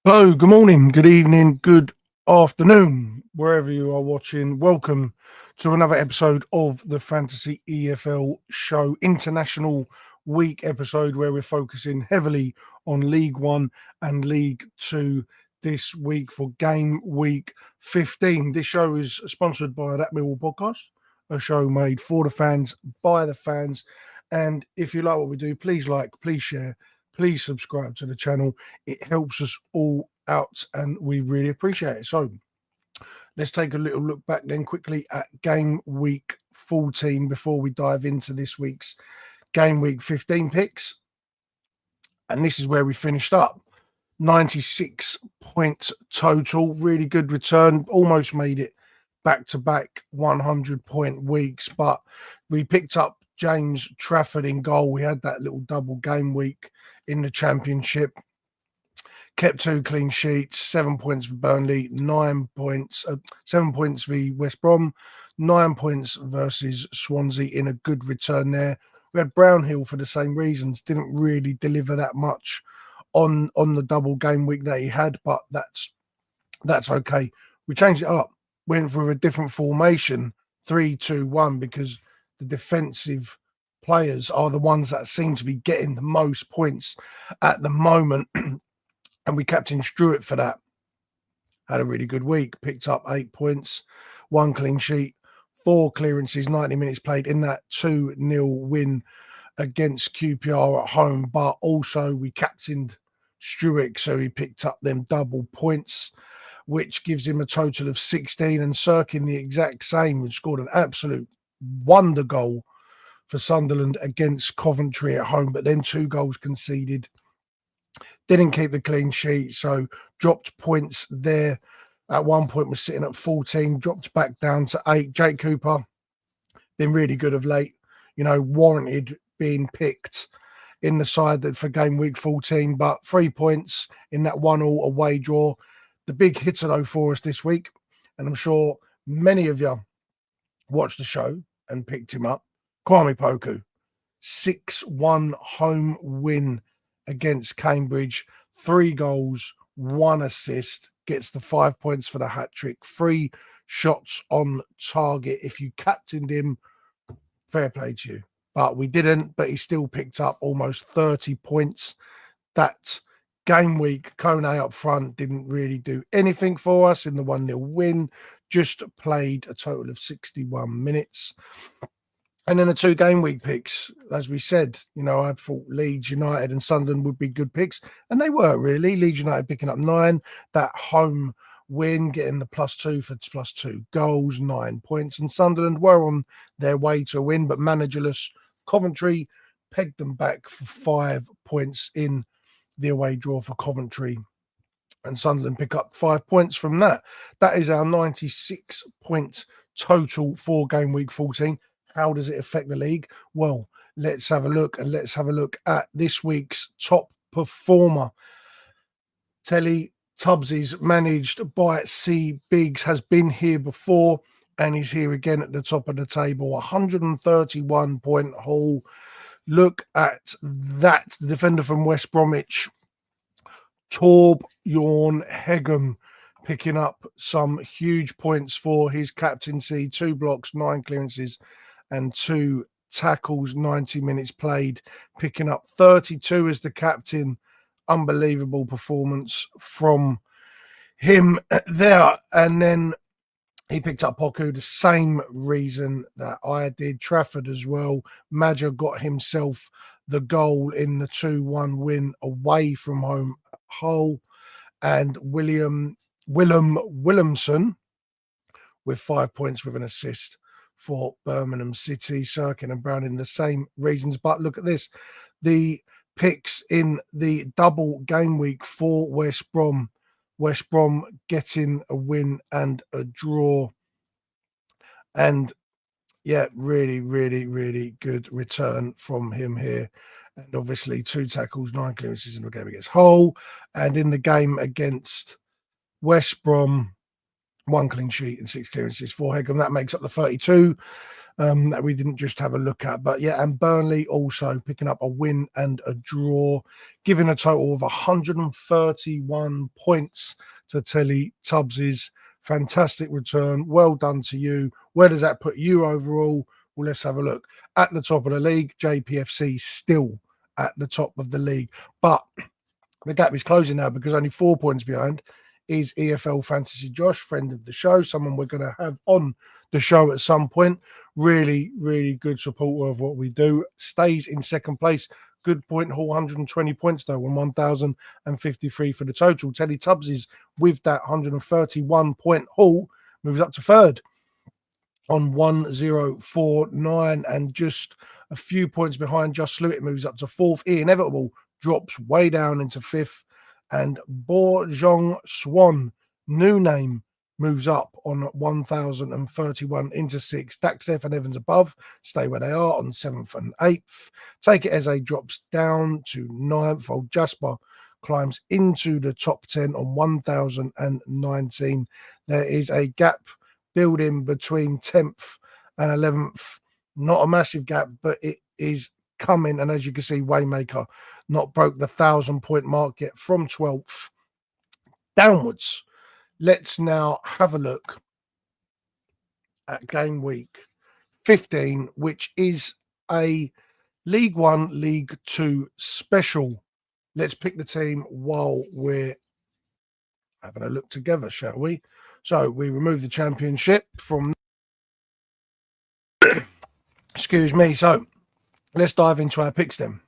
Hello, good morning, good evening, good afternoon, wherever you are watching. Welcome to another episode of the Fantasy EFL Show, International Week episode, where we're focusing heavily on League One and League Two this week for game week 15. This show is sponsored by That Millwall Podcast, a show made for the fans, by the fans. And if you like what we do, please like, please share, please subscribe to the channel. It helps us all out and we really appreciate it. So let's take a little look back then quickly at game week 14 before we dive into this week's game week 15 picks. And this is where we finished up. 96 points total, really good return, almost made it back-to-back 100-point weeks, but we picked up James Trafford in goal. We had that little double game week in the Championship. Kept 2 clean sheets, 7 points for Burnley, 9 points, 7 points for West Brom, 9 points versus Swansea in a good return there. We had Brownhill for the same reasons, didn't really deliver that much on the double game week that he had, but that's okay. We changed it up, went for a different formation, 3-2-1, because the defensive players are the ones that seem to be getting the most points at the moment. And we captained Stewart for that. Had a really good week, picked up 8 points, 1 clean sheet, 4 clearances, 90 minutes played in that 2-0 win against QPR at home. But also we captained Stewart, so he picked up them double points, which gives him a total of 16. And Sirkin the exact same, who scored an absolute wonder goal for Sunderland against Coventry at home, but then 2 goals conceded. Didn't keep the clean sheet, so dropped points there. At one point was sitting at 14, dropped back down to 8. Jake Cooper, been really good of late, warranted being picked in the side that for game week 14, but 3 points in that 1-1 away draw. The big hitter though for us this week, and I'm sure many of you watched the show and picked him up, Kwame Poku, 6-1 home win against Cambridge, 3 goals, 1 assist, gets the 5 points for the hat trick, 3 shots on target. If you captained him, fair play to you. But we didn't, but he still picked up almost 30 points. That game week, Kone up front didn't really do anything for us in the 1-0 win, just played a total of 61 minutes. And then the 2 game week picks, as we said, I thought Leeds United and Sunderland would be good picks, and they were really. Leeds United picking up 9, that home win, getting the +2 for +2 goals, 9 points. And Sunderland were on their way to a win, but managerless Coventry pegged them back for 5 points in the away draw for Coventry. And Sunderland pick up 5 points from that. That is our 96 points total for game week 14. How does it affect the league? Well, let's have a look, and let's have a look at this week's top performer. Telly Tubbses, managed by C. Biggs, has been here before and he's here again at the top of the table. 131 point haul. Look at that. The defender from West Bromwich, Torbjorn Hegem, picking up some huge points for his captaincy. 2 blocks, 9 clearances, and 2 tackles, 90 minutes played, picking up 32 as the captain. Unbelievable performance from him there. And then he picked up Poku, the same reason that I did. Trafford as well. Madger got himself the goal in the 2-1 win away from home at Hull. And Willem Williamson with 5 points with an assist for Birmingham City. Sirkin and Browning, the same reasons. But look at this. The picks in the double game week for West Brom. West Brom getting a win and a draw. And yeah, really, really, really good return from him here. And obviously 2 tackles, 9 clearances in the game against Hull. And in the game against West Brom, 1 clean sheet and 6 clearances for Hegem. That makes up the 32. that we didn't just have a look at. But yeah, and Burnley also picking up a win and a draw, giving a total of 131 points to Telly Tubbs's. Fantastic return. Well done to you. Where does that put you overall? Well, let's have a look. At the top of the league, JPFC still at the top of the league. But the gap is closing now because only 4 points behind is EFL Fantasy Josh, friend of the show, someone we're going to have on the show at some point. Really, really good supporter of what we do. Stays in second place. Good point haul, 120 points though, and 1,053 for the total. Teddy Tubbs is with that 131 point haul, moves up to third on 1049, and just a few points behind. Just Lewitt moves up to fourth. Inevitable drops way down into fifth, and Borjong Swan, new name, moves up on 1,031 into sixth. Daxef and Evans above stay where they are on seventh and eighth. Take It As A drops down to ninth. Old Jasper climbs into the top 10 on 1,019. There is a gap building between 10th and 11th. Not a massive gap, but it is coming. And as you can see, Waymaker not broke the 1,000-point mark yet from 12th downwards. Let's now have a look at game week 15, which is a League One, League Two special. Let's pick the team while we're having a look together, shall we? So we remove the championship from... Excuse me. So let's dive into our picks then.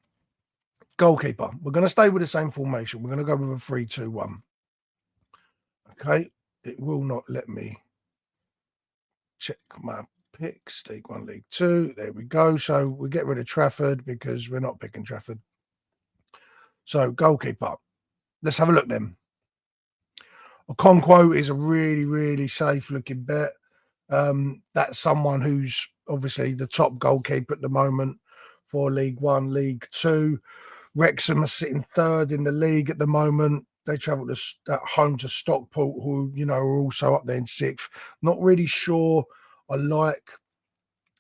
Goalkeeper. We're going to stay with the same formation. We're going to go with a 3-2-1. Okay. It will not let me check my picks. League One, League Two. There we go. So we get rid of Trafford because we're not picking Trafford. So goalkeeper. Let's have a look then. Okonkwo is a really, really safe looking bet. That's someone who's obviously the top goalkeeper at the moment for League One, League Two. Wrexham are sitting third in the league at the moment. They travel at home to Stockport, who, you know, are also up there in sixth. Not really sure I like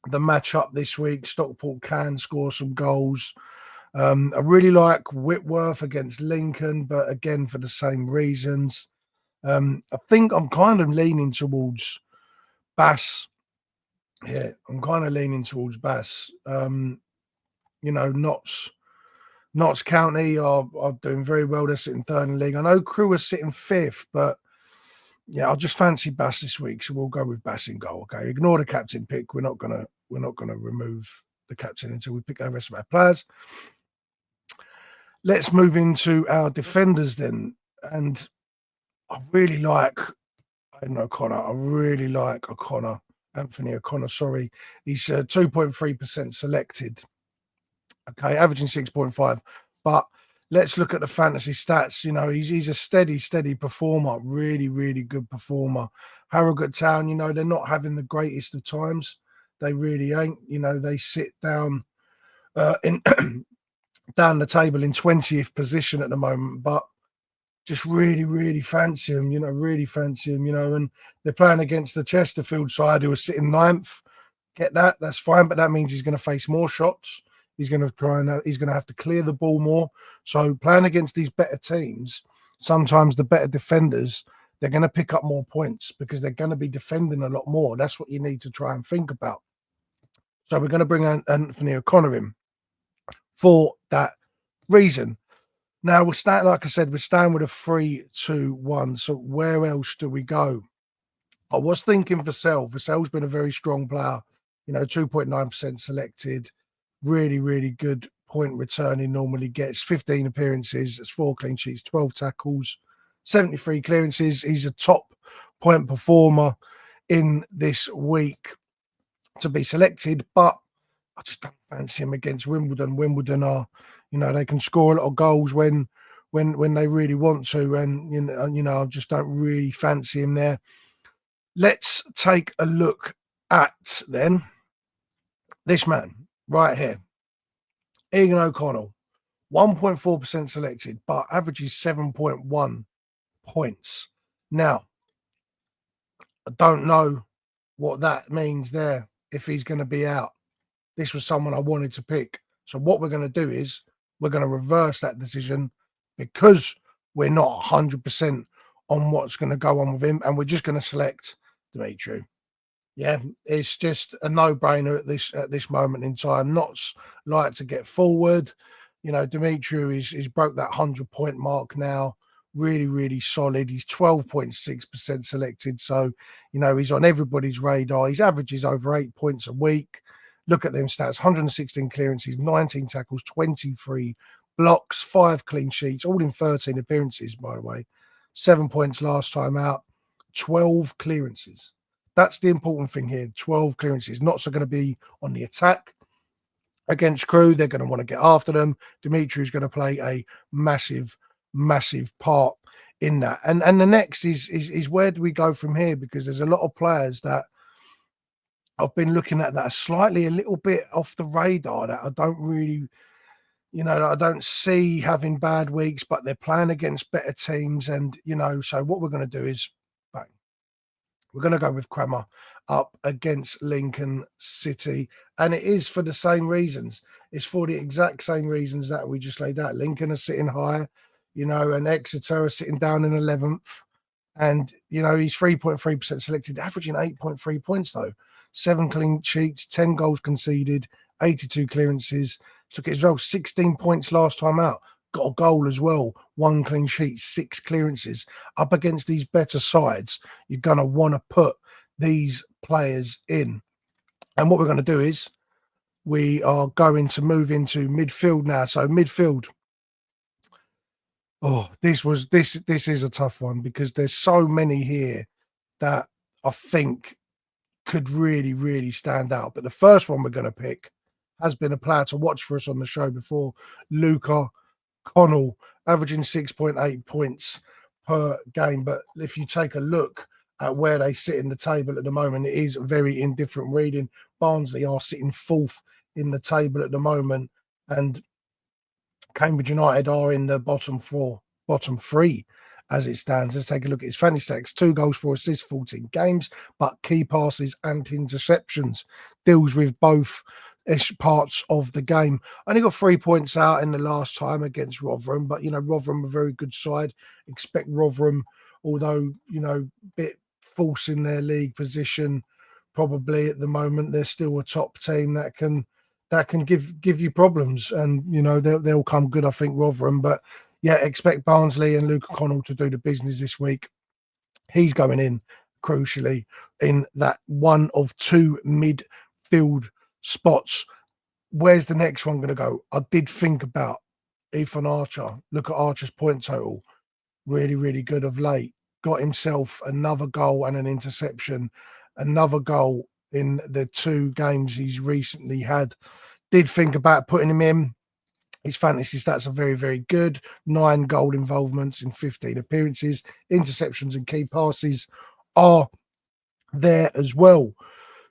the matchup this week. Stockport can score some goals. I really like Whitworth against Lincoln, but again, for the same reasons. I think I'm kind of leaning towards Bass. Yeah, I'm kind of leaning towards Bass. You know, Notts County are doing very well. They're sitting third in the league. I know Crewe are sitting fifth, but yeah, I'll just fancy Bass this week, so we'll go with Bass in goal. Okay, ignore the captain pick. We're not gonna remove the captain until we pick the rest of our players. Let's move into our defenders then, and I really like O'Connor. I really like O'Connor. Anthony O'Connor, sorry. He's 2.3% selected. Okay, averaging 6.5. But let's look at the fantasy stats. You know, he's a steady performer. Really, really good performer. Harrogate Town, you know, they're not having the greatest of times. They really ain't. You know, they sit down in down the table in 20th position at the moment, but just really, really fancy him, you know, and they're playing against the Chesterfield side who are sitting ninth. Get that? That's fine, but that means he's going to face more shots. He's going to have to clear the ball more. So playing against these better teams, sometimes the better defenders, they're going to pick up more points because they're going to be defending a lot more. That's what you need to try and think about. So we're going to bring Anthony O'Connor in for that reason. Now, we're starting, like I said, we're staying with a 3-2-1. So where else do we go? I was thinking Vassell. Vassell's been a very strong player, you know, 2.9% selected. Really, really good point return he normally gets. 15 appearances, it's 4 clean sheets, 12 tackles, 73 clearances. He's a top point performer in this week to be selected, but I just don't fancy him against Wimbledon. Wimbledon are, you know, they can score a lot of goals when they really want to, and you know, I just don't really fancy him there. Let's take a look at then this man right here, Egan O'Connell, 1.4% selected, but averages 7.1 points. Now, I don't know what that means there. if he's going to be out. This was someone I wanted to pick. So what we're going to do is we're going to reverse that decision because we're not 100% on what's going to go on with him, and we're just going to select Dimitri. Yeah, it's just a no-brainer at this moment in time. Not like to get forward. Dimitri is broke that 100-point mark now. Really, really solid. He's 12.6% selected. So, he's on everybody's radar. His average is over 8 points a week. Look at them stats: 116 clearances, 19 tackles, 23 blocks, 5 clean sheets, all in 13 appearances, by the way. 7 points last time out, 12 clearances. That's the important thing here. 12 clearances. Not so going to be on the attack against Crew. They're going to want to get after them. Dimitri is going to play a massive, massive part in that. And the next is where do we go from here? Because there's a lot of players that I've been looking at that are slightly a little bit off the radar that I don't really, I don't see having bad weeks, but they're playing against better teams. And, so what we're going to do is bang. We're going to go with Kramer up against Lincoln City. And it is for the same reasons. It's for the exact same reasons that we just laid out. Lincoln are sitting high, and Exeter are sitting down in 11th. And, he's 3.3% selected, averaging 8.3 points, though. 7 clean sheets, 10 goals conceded, 82 clearances. Took it as well, 16 points last time out. Got a goal as well, 1 clean sheet, 6 clearances. Up against these better sides, you're going to want to put these players in. And what we're going to do is we are going to move into midfield now. So midfield. Oh, this is a tough one because there's so many here that I think could really, really stand out. But the first one we're going to pick has been a player to watch for us on the show before, Luca Connell, averaging 6.8 points per game. But if you take a look at where they sit in the table at the moment, it is very indifferent reading. Barnsley are sitting 4th in the table at the moment, and Cambridge United are in the bottom 3 as it stands. Let's take a look at his fantasy stats: 2 goals, 4 assists, 14 games, but key passes and interceptions. Deals with both parts of the game. Only got 3 points out in the last time against Rotherham, but Rotherham a very good side. Expect Rotherham, although bit false in their league position, probably at the moment they're still a top team that can give you problems, and they'll come good, I think, Rotherham. But yeah, expect Barnsley and Luca Connell to do the business this week. He's going in crucially in that one of 2 midfield spots. Where's the next one going to go? I did think about Ethan Archer. Look at Archer's point total. Really, really good of late. Got himself another goal and an interception. Another goal in the 2 games he's recently had. Did think about putting him in. His fantasy stats are very, very good. 9 goal involvements in 15 appearances. Interceptions and key passes are there as well.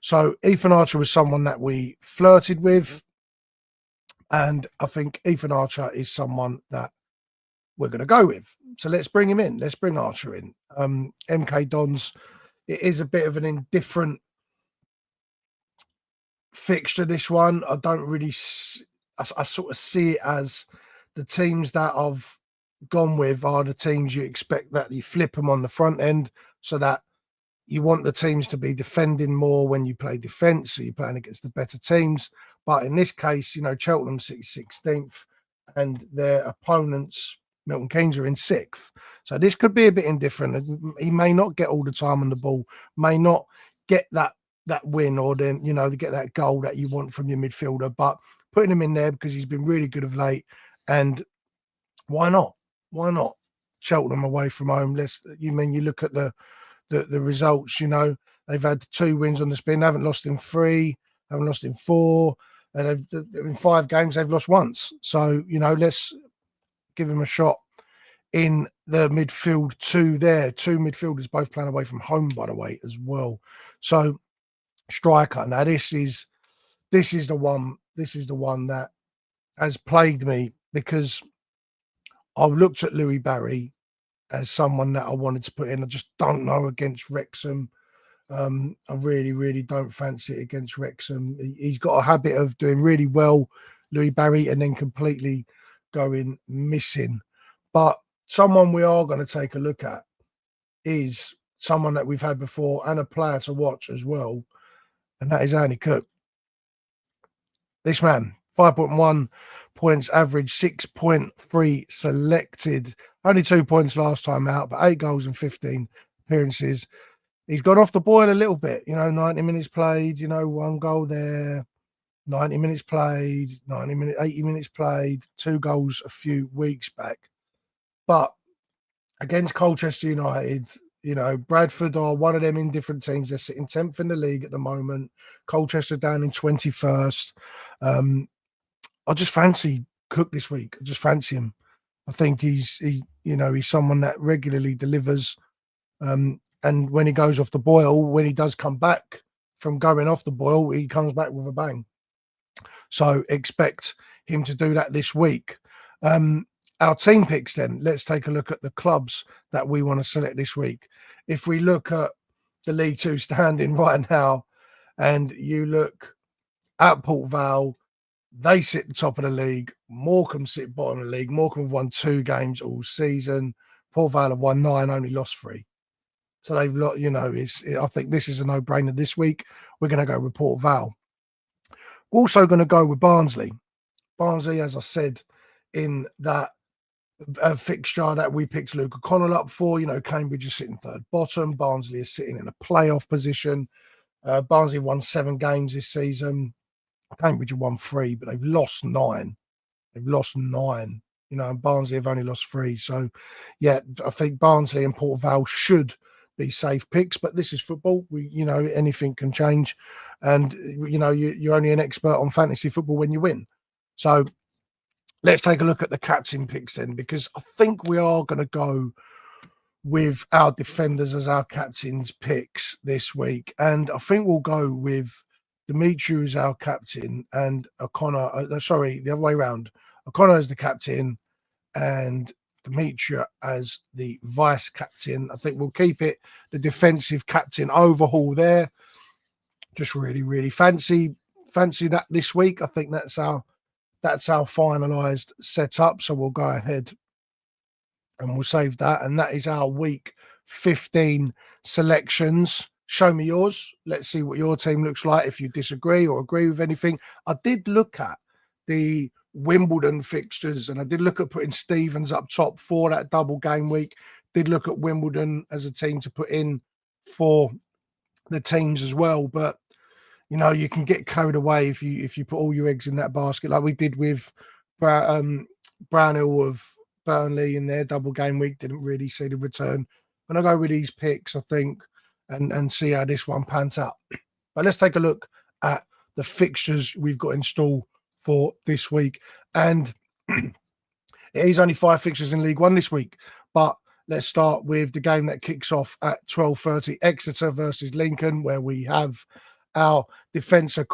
So Ethan Archer was someone that we flirted with. And I think Ethan Archer is someone that we're going to go with. So let's bring him in. Let's bring Archer in. MK Dons, it is a bit of an indifferent fixture, this one. I don't really... I sort of see it as the teams that I've gone with are the teams you expect that you flip them on the front end, so that you want the teams to be defending more when you play defence, so you're playing against the better teams. But in this case, Cheltenham 16th and their opponents, Milton Keynes, are in 6th. So this could be a bit indifferent. He may not get all the time on the ball, may not get that win, or then, get that goal that you want from your midfielder. But putting him in there because he's been really good of late, and why not? Why not? Cheltenham away from home. You look at the results. They've had 2 wins on the spin, haven't lost in 3, haven't lost in 4, and in 5 games they've lost once. So let's give him a shot in the midfield 2 there. 2 midfielders both playing away from home, by the way, as well. So striker. Now this is the one. This is the one that has plagued me, because I looked at Louis Barry as someone that I wanted to put in. I just don't know against Wrexham. I really, really don't fancy it against Wrexham. He's got a habit of doing really well, Louis Barry, and then completely going missing. But someone we are going to take a look at is someone that we've had before and a player to watch as well, and that is Andy Cook. This man, 5.1 points average, 6.3 selected, only 2 points last time out, but 8 goals and 15 appearances. He's gone off the boil a little bit, 90 minutes played, 1 goal there, 90 minutes played, 80 minutes played, 2 goals a few weeks back. But against Colchester United, Bradford are one of them indifferent teams. They're sitting 10th in the league at the moment. Colchester down in 21st. I just fancy Cook this week. I just fancy him. I think he's someone that regularly delivers. And when he goes off the boil, when he does come back from going off the boil, he comes back with a bang. So expect him to do that this week. Our team picks then, let's take a look at the clubs that we want to select this week. If we look at the League Two standing right now, and you look at Port Vale, they sit at the top of the league. Morecambe sit bottom of the league. Morecambe have won 2 games all season. Port Vale have won 9, only lost 3. So they've lost, I think this is a no-brainer this week. We're going to go with Port Vale. We're also going to go with Barnsley. Barnsley, as I said, in that fixture that we picked Luke O'Connell up for, Cambridge is sitting 3rd bottom. Barnsley is sitting in a playoff position. Barnsley won 7 games this season. Cambridge have won 3, but they've lost 9. And Barnsley have only lost 3. So, yeah, I think Barnsley and Port Vale should be safe picks, but this is football. Anything can change. And, you're only an expert on fantasy football when you win. So let's take a look at the captain picks then, because I think we are going to go with our defenders as our captain's picks this week. And I think we'll go with Dimitri as our captain and O'Connor. The other way around. O'Connor as the captain and Dimitri as the vice captain. I think we'll keep it the defensive captain overhaul there. Just really, really fancy that this week. I think that's our finalised setup. So we'll go ahead and we'll save that. And that is our week 15 selections. Show me yours. Let's see what your team looks like if you disagree or agree with anything. I did look at the Wimbledon fixtures and I did look at putting Stevens up top for that double game week. Did look at Wimbledon as a team to put in for the teams as well. But, you can get carried away if you put all your eggs in that basket like we did with Brownhill of Burnley in their double game week. Didn't really see the return. When I go with these picks, I think, and see how this one pans out. But let's take a look at the fixtures we've got in store for this week. And it is only 5 fixtures in League One this week. But let's start with the game that kicks off at 12:30, Exeter versus Lincoln, where we have our defensive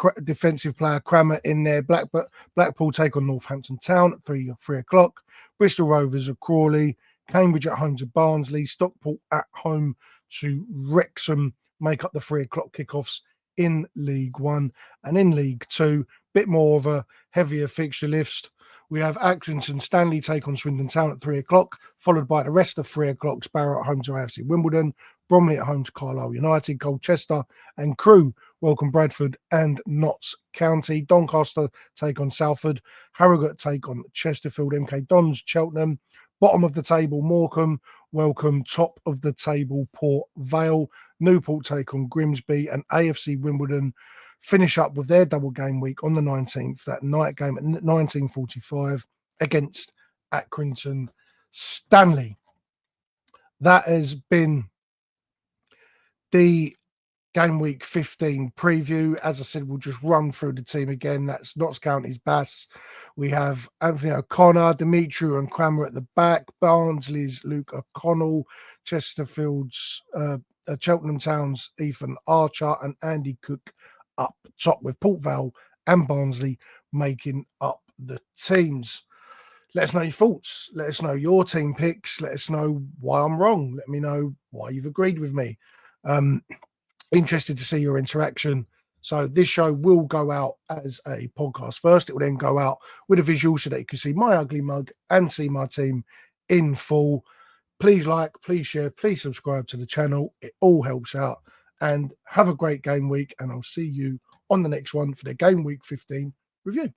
player Crammer in there. Blackpool take on Northampton Town at 3 o'clock. Bristol Rovers of Crawley. Cambridge at home to Barnsley. Stockport at home to Wrexham make up the 3 o'clock kickoffs in League One. And in League Two, bit more of a heavier fixture list. We have Accrington Stanley take on Swindon Town at 3 o'clock, followed by the rest of 3 o'clock. Barrow at home to AFC Wimbledon. Bromley at home to Carlisle United. Colchester and Crewe welcome Bradford and Notts County. Doncaster take on Salford. Harrogate take on Chesterfield. MK Dons Cheltenham. Bottom of the table, Morecambe welcome top of the table, Port Vale. Newport take on Grimsby, and AFC Wimbledon finish up with their double game week on the 19th, that night game at 19:45 against Accrington Stanley. That has been the game week 15 preview. As I said, we'll just run through the team again. That's Notts County's Bass. We have Anthony O'Connor, Dimitri and Crammer at the back, Barnsley's Luke O'Connell, Chesterfield's Cheltenham Town's Ethan Archer, and Andy Cook up top, with Port Vale and Barnsley making up the teams. Let us know your thoughts. Let us know your team picks. Let us know why I'm wrong. Let me know why you've agreed with me. Interested to see your interaction. So this show will go out as a podcast first. It will then go out with a visual so that you can see my ugly mug and see my team in full. Please like, please share, please subscribe to the channel. It all helps out. And have a great game week. And I'll see you on the next one for the Game Week 15 review.